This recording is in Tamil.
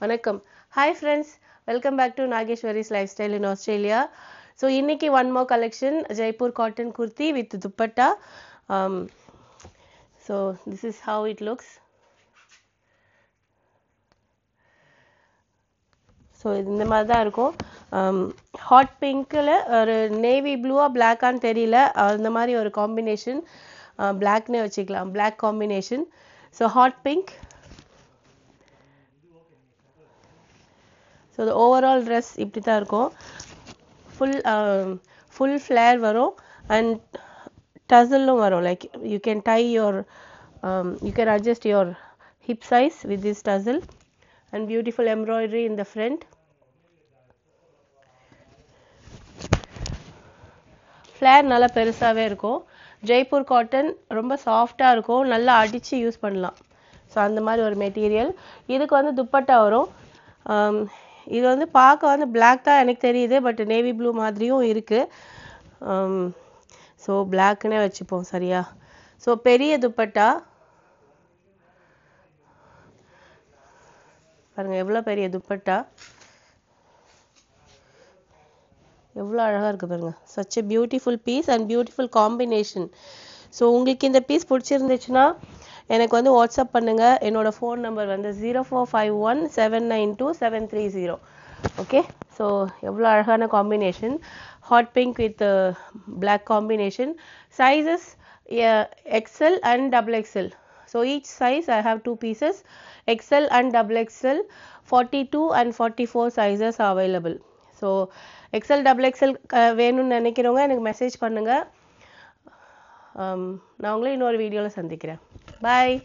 வணக்கம். Hi friends, welcome back to Nageshwari's Lifestyle in Australia. So இன்னைக்கு one more collection Jaipur cotton kurti with dupatta. Um, so this is how it looks. So இந்த மாதிரி தான் இருக்கும். ஹாட் பிங்க்கில் ஒரு நேவி ப்ளூவாக பிளாக்கான்னு தெரியல, அந்த மாதிரி ஒரு காம்பினேஷன், பிளாக்னே வச்சுக்கலாம், black combination. So hot pink. So the overall dress இப்படி தான் இருக்கும். ஃபுல் ஃப்ளேர் வரும் அண்ட் டசலும் வரும். Like you can tie your you can adjust your hip size with this tassel and beautiful embroidery in the front. Flare நல்லா பெருசாகவே இருக்கும். ஜெய்ப்பூர் காட்டன் ரொம்ப சாஃப்டாக இருக்கும், நல்லா அடித்து யூஸ் பண்ணலாம். ஸோ அந்த மாதிரி ஒரு மெட்டீரியல். இதுக்கு வந்து துப்பட்டா வரும். இது வந்து பார்க்க வந்து பிளாக் தான் எனக்கு தெரியுது, பட் நேவி ப்ளூ மாதிரியும் இருக்குது. ஸோ பிளாக்னே வச்சுப்போம் சரியா. ஸோ பெரிய துப்பட்டா பாருங்கள், எவ்வளோ பெரிய துப்பட்டா, எவ்வளோ அழகாக இருக்குது பாருங்கள். Such a beautiful piece and beautiful combination. So உங்களுக்கு இந்த பீஸ் பிடிச்சிருந்துச்சுன்னா எனக்கு வந்து வாட்ஸ்அப் பண்ணுங்கள். என்னோடய ஃபோன் நம்பர் வந்து 0451792730. ஓகே. ஸோ எவ்வளோ அழகான combination, hot pink with black combination. Sizes XL and XXL. So each size I have 2 pieces, XL and XXL. 42 and 44 sizes are available. So XL XXL வேணும்னு நினைக்கிறவங்க எனக்கு மெசேஜ் பண்ணுங்கள். நான் உங்களை இன்னொரு வீடியோவில் சந்திக்கிறேன். பாய்.